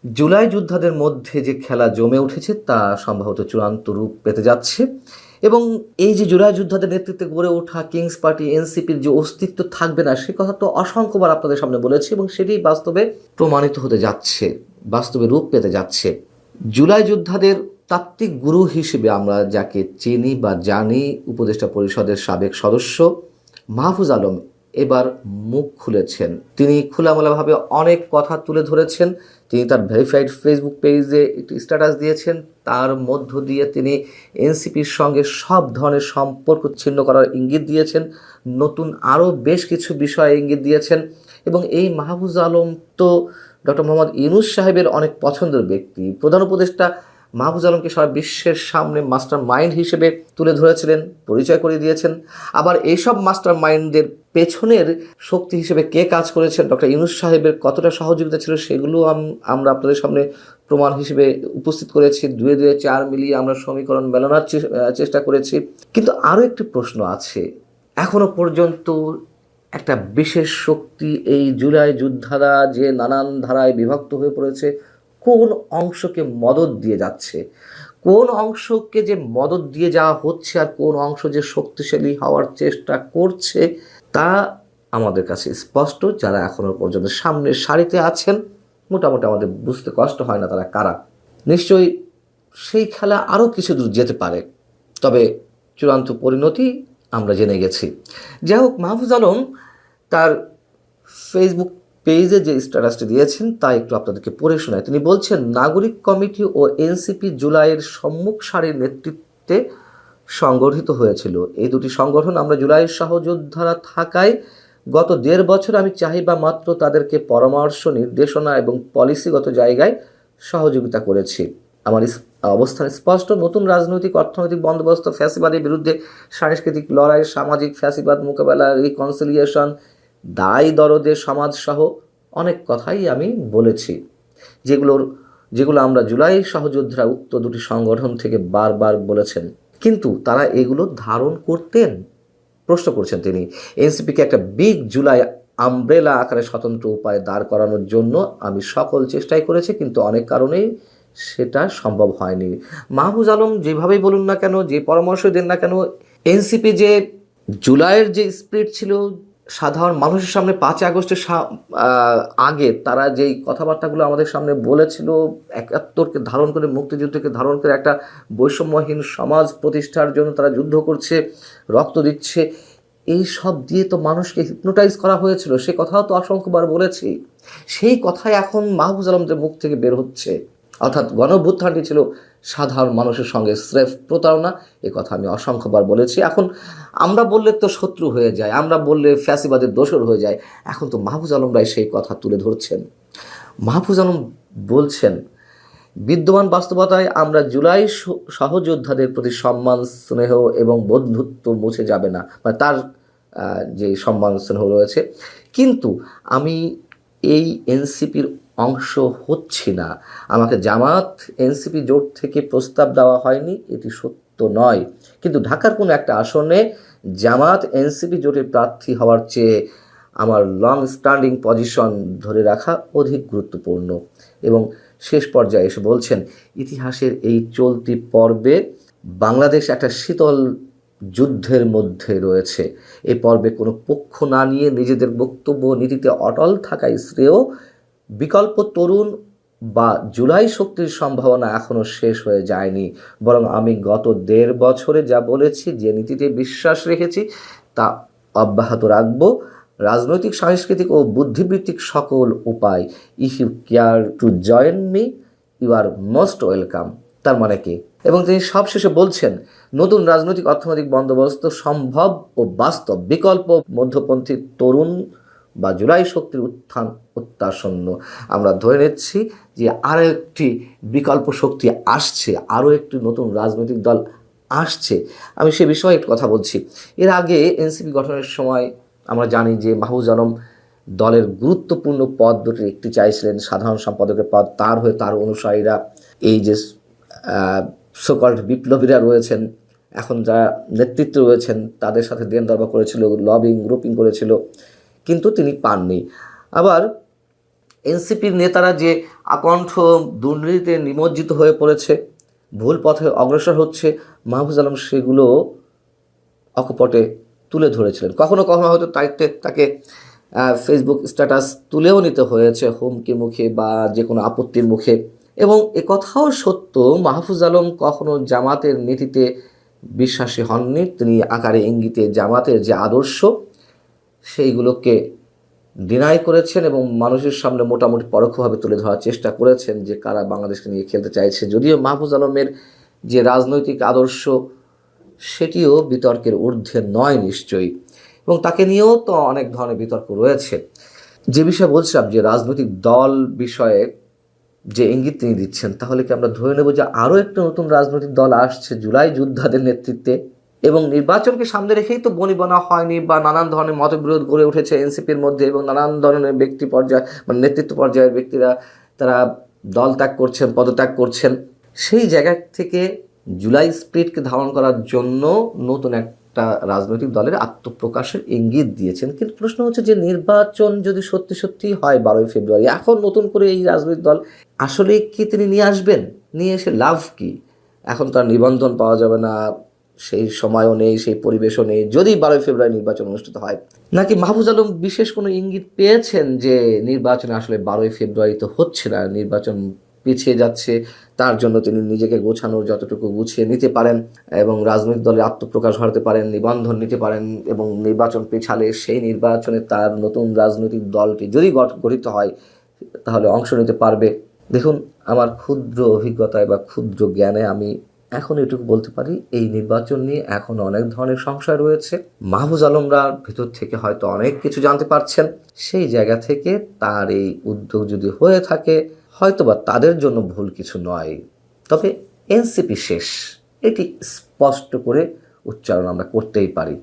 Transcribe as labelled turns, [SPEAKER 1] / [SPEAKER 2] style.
[SPEAKER 1] জুলাই যোদ্ধাদের মধ্যে যে খেলা জমে উঠেছে তা সম্ভবত চূড়ান্ত রূপ পেতে যাচ্ছে। এবং এই যে জুলাই যোদ্ধাদের নেতৃত্বে গড়ে ওঠা কিংস পার্টি এনসিপির যে অস্তিত্ব থাকবে না, সে কথা তো অসংখ্যবার আপনাদের সামনে বলেছি এবং সেটি বাস্তবে প্রমাণিত হতে যাচ্ছে, বাস্তবে রূপ পেতে যাচ্ছে। জুলাই যোদ্ধাদের তাত্ত্বিক গুরু হিসেবে আমরা যাকে চিনি বা জানি, উপদেষ্টা পরিষদের সাবেক সদস্য মাহফুজ আলম এবার মুখ খুলেছেন। তিনি খোলামেলাভাবে অনেক কথা তুলে ধরেছেন। তিনি তার ভেরিফাইড ফেসবুক পেজে একটি স্ট্যাটাস দিয়েছেন, তার মধ্য দিয়ে তিনি এনসিপির সঙ্গে সব ধরনের সম্পর্ক ছিন্ন করার ইঙ্গিত দিয়েছেন, নতুন আরও বেশ কিছু বিষয়ে ইঙ্গিত দিয়েছেন। এবং এই মাহফুজ আলম তো ডক্টর মোহাম্মদ ইউনূস সাহেবের অনেক পছন্দের ব্যক্তি। প্রধান উপদেষ্টা মাহফুজ আলমকে সারা বিশ্বের সামনে মাস্টার মাইন্ড হিসেবে তুলে ধরেছিলেন, পরিচয় করিয়ে দিয়েছেন। আবার এইসব মাস্টার মাইন্ডদের পেছনের শক্তি হিসেবে কে কাজ করেছেন, ডক্টর ইউনূস সাহেবের কতটা সহযোগিতা ছিল, সেগুলো আমরা আপনাদের সামনে প্রমাণ হিসেবে উপস্থিত করেছি। দুয়ে দুয়ে চার মিলিয়ে আমরা সমীকরণ মেলানোর চেষ্টা করেছি। কিন্তু আরও একটি প্রশ্ন আছে। এখনো পর্যন্ত একটা বিশেষ শক্তি, এই জুলাই যোদ্ধারা যে নানান ধারায় বিভক্ত হয়ে পড়েছে, কোন অংশকে মদদ দিয়ে যাচ্ছে, কোন অংশকে যে মদদ দিয়ে যাওয়া হচ্ছে আর কোন অংশ যে শক্তিশালী হওয়ার চেষ্টা করছে, তা আমাদের কাছে স্পষ্ট। যারা এখনো পর্যন্ত সামনের সারিতে আছেন, মোটামুটি আমাদের বুঝতে কষ্ট হয় না তারা কারা। নিশ্চয়ই সেই খেলা আরও কিছু দূর যেতে পারে, তবে চূড়ান্ত পরিণতি আমরা জেনে গেছি। যাই হোক, মাহফুজ আলম তার ফেসবুক পেজে যে স্ট্যাটাসটি দিয়েছেন তা একটু আপনাদেরকে পড়ে শোনায়। তিনি বলছেন, নাগরিক কমিটি ও এনসিপি জুলাইয়ের সম্মুখ সারির নেতৃত্বে সংগঠিত হয়েছিল। এই দুটি সংগঠন আমরা জুলাইয়ের সহযোদ্ধারা থাকায় গত ১.৫ বছর আমি চাহিদা মাত্র তাদেরকে পরামর্শ, নির্দেশনা এবং পলিসিগত জায়গায় সহযোগিতা করেছি। আমার অবস্থান স্পষ্ট। নতুন রাজনৈতিক অর্থনৈতিক বন্দোবস্ত, ফ্যাসিবাদের বিরুদ্ধে সাংস্কৃতিক লড়াই, সামাজিক ফ্যাসিবাদ মোকাবেলা, রিকনসিলিয়েশন, দায় দরদের সমাজসহ অনেক কথাই আমি বলেছি, যেগুলো আমরা জুলাই সহযোদ্ধারা উক্ত দুটি সংগঠন থেকে বারবার বলেছেন। কিন্তু তারা এগুলো ধারণ করতেন? প্রশ্ন করছেন তিনি। এনসিপিকে একটা বিগ জুলাই আমব্রেলা আকারে স্বতন্ত্র উপায়ে দাঁড় করানোর জন্য আমি সকল চেষ্টাই করেছি, কিন্তু অনেক কারণেই সেটা সম্ভব হয়নি। মাহফুজ আলম যেভাবেই বলুন না কেন, যে পরামর্শ দেন না কেন, এনসিপি যে জুলাইয়ের যে স্পিরিট ছিল, সাধারণ মানুষের সামনে 5 আগস্টের আগে তারা যেই কথাবার্তাগুলো আমাদের সামনে বলেছিল, ৭১কে ধারণ করে, মুক্তিযুদ্ধকে ধারণ করে একটা বৈষম্যহীন সমাজ প্রতিষ্ঠার জন্য তারা যুদ্ধ করছে, রক্ত দিচ্ছে, এই সব দিয়ে তো মানুষকে হিপনোটাইজ করা হয়েছিল। সে কথাও তো অসংখ্যবার বলেছি। সেই কথাই এখন মাহফুজ আলমদের মুখ থেকে বের হচ্ছে। অর্থাৎ গণঅভ্যুত্থানটি ছিল সাধারণ মানুষের সঙ্গে স্রেফ প্রতারণা। এ কথা আমি অসংখ্যবার বলেছি। এখন আমরা বললে তো শত্রু হয়ে যায়, আমরা বললে ফ্যাসিবাদের দোসর হয়ে যায়। এখন তো মাহফুজ আলমরাই সেই কথা তুলে ধরছেন। মাহফুজ আলম বলছেন, বিদ্যমান বাস্তবতায় আমরা জুলাই সহযোদ্ধাদের প্রতি সম্মান, স্নেহ এবং বন্ধুত্ব মুছে যাবে না, মানে তার যে সম্মান স্নেহ রয়েছে, কিন্তু আমি এই এনসিপির অংশ হচ্ছি না। আমাকে জামাত এনসিপি জোট থেকে প্রস্তাব দেওয়া হয়নি, এটি সত্য নয়, কিন্তু ঢাকার কোনো একটা আসনে জামাত এনসিপি জোটের প্রার্থী হওয়ার চেয়ে আমার লং স্ট্যান্ডিং পজিশন ধরে রাখা অধিক গুরুত্বপূর্ণ। এবং শেষ পর্যায়ে এসে বলছেন, ইতিহাসের এই চলতি পর্বে বাংলাদেশ একটা শীতল যুদ্ধের মধ্যে রয়েছে। এই পর্বে কোনো পক্ষ না নিয়ে নিজেদের বক্তব্য নীতিতে অটল থাকাই শ্রেয়। বিকল্প তরুণ বা জুলাই শক্তির সম্ভাবনা এখনও শেষ হয়ে যায়নি, বরং আমি গত ১.৫ বছরে যা বলেছি, যে নীতিতে বিশ্বাস রেখেছি, তা অব্যাহত রাখব। রাজনৈতিক, সাংস্কৃতিক ও বুদ্ধিবৃত্তিক সকল উপায়, if you care to join me, you are most welcome. তার মানে কি? এবং তিনি সবশেষে বলছেন, নতুন রাজনৈতিক অর্থনৈতিক বন্দোবস্ত সম্ভব ও বাস্তব। বিকল্প মধ্যপন্থী তরুণ বা জুলাই শক্তির উত্থান অত্যাসন্ন। আমরা ধরে নিচ্ছি যে আরও একটি বিকল্প শক্তি আসছে, আরও একটি নতুন রাজনৈতিক দল আসছে। আমি সে বিষয়ে একটু কথা বলছি। এর আগে এনসিপি গঠনের সময় আমরা জানি যে মাহফুজ আলম দলের গুরুত্বপূর্ণ পদ দুটির একটি চাইছিলেন, সাধারণ সম্পাদকের পদ। তার হয়ে তার অনুসারীরা, এই যে সোকল্ড বিপ্লবীরা রয়েছেন, এখন যারা নেতৃত্বে রয়েছেন, তাদের সাথে দেন দরবার করেছিল, লবিং গ্রুপিং করেছিল, কিন্তু তিনি পাননি। আবার এনসিপির নেতারা যে আকণ্ঠ দুর্নীতিতে নিমজ্জিত হয়ে পড়েছে, ভুল পথে অগ্রসর হচ্ছে, মাহফুজ আলম সেগুলো অকপটে তুলে ধরেছিলেন। কখনো কখনো হয়তো তাকে ফেসবুক স্ট্যাটাস তুলেও নিতে হয়েছে হুমকি মুখে বা যে কোনো আপত্তির মুখে। এবং একথাও সত্য, মাহফুজ আলম কখনো জামাতের নীতিতে বিশ্বাসী হননি। তিনি আকারে ইঙ্গিতে জামাতের যে আদর্শ সেইগুলোকে ডিনাই করেছেন এবং মানুষের সামনে মোটামুটি পরোক্ষভাবে তুলে ধরার চেষ্টা করেছেন যে কারা বাংলাদেশকে নিয়ে খেলতে চাইছে। যদিও মাহফুজ আলমের যে রাজনৈতিক আদর্শ সেটিও বিতর্কের ঊর্ধ্বে নয় নিশ্চয়ই, এবং তাকে নিয়েও তো অনেক ধরনের বিতর্ক রয়েছে। যে বিষয়ে বলছিলাম যে রাজনৈতিক দল বিষয়ে যে ইঙ্গিত তিনি দিচ্ছেন, তাহলে কি আমরা ধরে নেব যে আরও একটা নতুন রাজনৈতিক দল আসছে জুলাই যোদ্ধাদের নেতৃত্বে? এবং নির্বাচনকে সামনে রেখেই তো বনিবনা হয়নি বা নানান ধরনের মতবিরোধ গড়ে উঠেছে এনসিপির মধ্যে, এবং নানান ধরনের ব্যক্তি পর্যায়ে মানে নেতৃত্ব পর্যায়ের ব্যক্তিরা তারা দল ত্যাগ করছেন, পদত্যাগ করছেন। সেই জায়গা থেকে জুলাই স্পিরিটকে ধারণ করার জন্য নতুন একটা রাজনৈতিক দলের আত্মপ্রকাশের ইঙ্গিত দিয়েছেন। কিন্তু প্রশ্ন হচ্ছে যে নির্বাচন যদি সত্যি সত্যি হয় 12ই ফেব্রুয়ারি, এখন নতুন করে এই রাজনৈতিক দল আসলে কি তিনি নিয়ে আসবেন? নিয়ে এসে লাভ কি? এখন তার নিবন্ধন পাওয়া যাবে না, সেই সময়ও নেই, সেই পরিবেশও নেই যদি 12ই ফেব্রুয়ারি নির্বাচন অনুষ্ঠিত হয়। নাকি মাহফুজ আলম বিশেষ কোনো ইঙ্গিত পেয়েছেন যে নির্বাচনে আসলে 12ই ফেব্রুয়ারি তো হচ্ছে না, নির্বাচন পিছিয়ে যাচ্ছে, তার জন্য তিনি নিজেকে গোছানোর যতটুকু গুছিয়ে নিতে পারেন এবং রাজনৈতিক দলে আত্মপ্রকাশ ঘটাতে পারেন, নিবন্ধন নিতে পারেন, এবং নির্বাচন পেছালে সেই নির্বাচনে তার নতুন রাজনৈতিক দলটি যদি গঠিত হয় তাহলে অংশ নিতে পারবে। দেখুন, আমার ক্ষুদ্র অভিজ্ঞতায় বা ক্ষুদ্র জ্ঞানে আমি এখন এটুকু বলতে পারি, এই নির্বাচন নিয়ে এখন অনেক ধরনের সংশয় রয়েছে। মাহফুজ আলমরা ভেতর থেকে হয়তো অনেক কিছু জানতে পারছেন। সেই জায়গা থেকে তার এই উদ্যোগ যদি হয়ে থাকে, হয়তোবা তাদের জন্য ভুল কিছু নয়, তবে এনসিপি শেষ, এটি স্পষ্ট করে উচ্চারণ আমরা করতেই পারি।